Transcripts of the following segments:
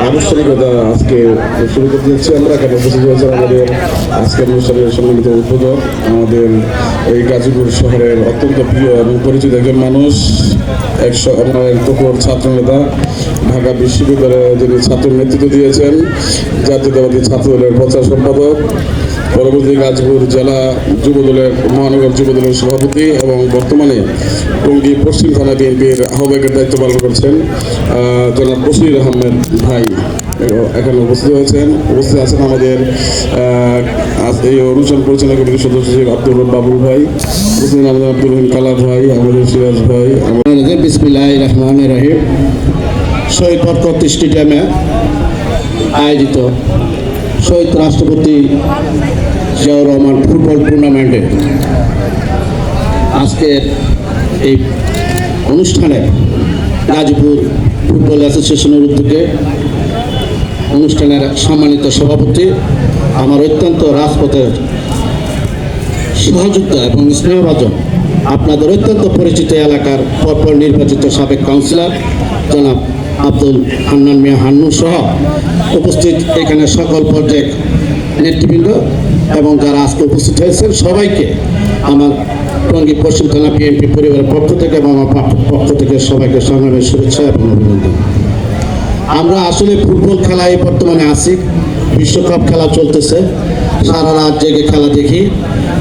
আনুষ্ঠানিকতা আজকে শুরু করতে যাচ্ছি আমরা। এখানে উপস্থিত হয়েছেন আমাদের আজকের অনুষ্ঠানের সম্মানিত উদ্বোধক, আমাদের এই গাজীপুর শহরের অত্যন্ত প্রিয় এবং পরিচিত একজন মানুষ, আমাদের তপর ছাত্রনেতা, ঢাকা বিশ্ববিদ্যালয়ে যিনি ছাত্র নেতৃত্ব দিয়েছেন, জাতীয়তাবাদী ছাত্রদলের প্রচার সম্পাদক, পরবর্তী গাজীপুর জেলা যুবদলের মহানগর যুবদলের সভাপতি এবং বর্তমানে টঙ্গী পশ্চিম থানা বিএনপির আহ্বায়কের দায়িত্ব পালন করছেন জনাব বশির আহমেদ ভাই এখানে উপস্থিত হয়েছেন। উপস্থিত আছেন আমাদের এই অনুষ্ঠান পরিচালনা কমিটির সদস্য সচিব আব্দুর রব বাবুল ভাই, উপস্থিত আমাদের আব্দুল রহিম কালার ভাই, আমাদের সিরাজ ভাই। বিসমিল্লাহির রহমানির রহিম। শহীদ বরকত স্টেডিয়ামে আয়োজিত শহীদ রাষ্ট্রপতি জিয়াউর রহমান ফুটবল টুর্নামেন্টে আজকের এই অনুষ্ঠানে গাজীপুর ফুটবল অ্যাসোসিয়েশনের উদ্যোগে অনুষ্ঠানের সম্মানিত সভাপতি, আমার অত্যন্ত রাজপথের সহযোগিতা এবং স্নেহভাজন আপনাদের অত্যন্ত পরিচিত এলাকার পরপর নির্বাচিত সাবেক কাউন্সিলর জনাব আব্দুল হান্নান মিয়া হান্নু সহ উপস্থিত এখানে সকল পর্যায়ের নেতৃবৃন্দ এবং যারা আজকে উপস্থিত হয়েছেন সবাইকে আমার টঙ্গী পশ্চিম থানা বিএনপি পরিবারের পক্ষ থেকে এবং আমার পক্ষ থেকে সবাইকে সংগ্রামের শুভেচ্ছা এবং অভিনন্দন। আমরা আসলে ফুটবল খেলায় বর্তমানে আছি, বিশ্বকাপ খেলা চলতেছে, সারা রাত জেগে খেলা দেখি,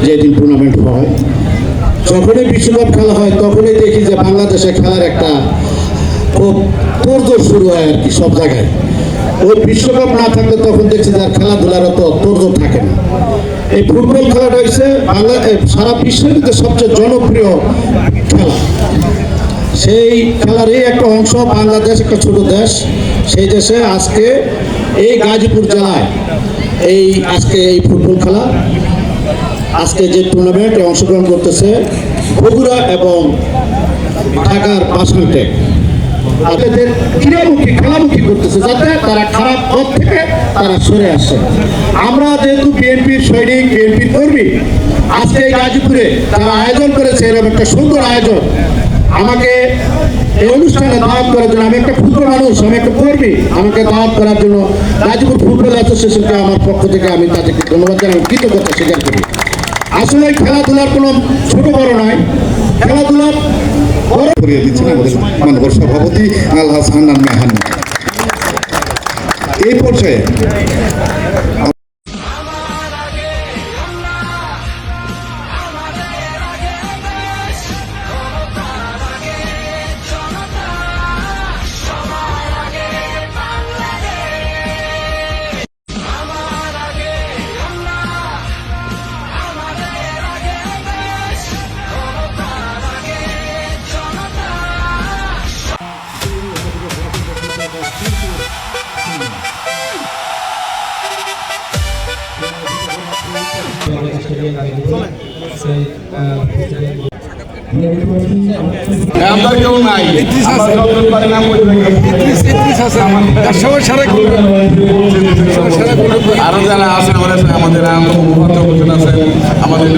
যেদিন টুর্নামেন্ট হয়। যখনই বিশ্বকাপ খেলা হয় তখনই দেখি যে বাংলাদেশে খেলার একটা খুব তোড়জোড় শুরু হয় আর কি সব জায়গায়। ওই বিশ্বকাপ না থাকলে তখন দেখছি যে আর খেলাধুলার অত তোড়জোড় থাকে না। এই ফুটবল খেলাটা হচ্ছে সারা বিশ্বের মধ্যে সবচেয়ে জনপ্রিয় খেলা। সেই খেলার এই একটা অংশ বাংলাদেশ, একটা ছোট দেশ, সেই দেশে আজকে এই গাজীপুর জেলায় আজকে এই ফুটবল খেলা, আজকে যে টুর্নামেন্টে অংশগ্রহণ করতেছে বগুড়া এবং ঢাকার বাসনটেক, তাদের খেলামুখী করতেছে যাতে তারা খারাপ পথ থেকে তারা সরে আসে। আমরা যেহেতু বিএনপির সৈনিক, বিএনপির কর্মী, আজকে এই গাজীপুরে তারা আয়োজন করেছে এরকম একটা সুন্দর আয়োজন, আমাকে এই অনুষ্ঠানে দাওয়াত করার জন্য, আমি একটা ক্ষুদ্র মানুষ, আমি একটা কর্মী, আমাকে দাওয়াত করার জন্য গাজীপুর ফুটবল অ্যাসোসিয়েশনকে আমার পক্ষ থেকে আমি তাদেরকে ধন্যবাদ জানাই, কৃতজ্ঞতা স্বীকার করি। আসলে খেলাধুলার কোনো ছোট বড় নয়, খেলাধুলার করিয়ে দিচ্ছেন আমাদের মাননীয় সভাপতি আলহাজ হান্নান মিয়া হান্নু। এই পর্যায়ে আমরা কেউ নাই, আরো যারা আছেন আমাদের আমাদের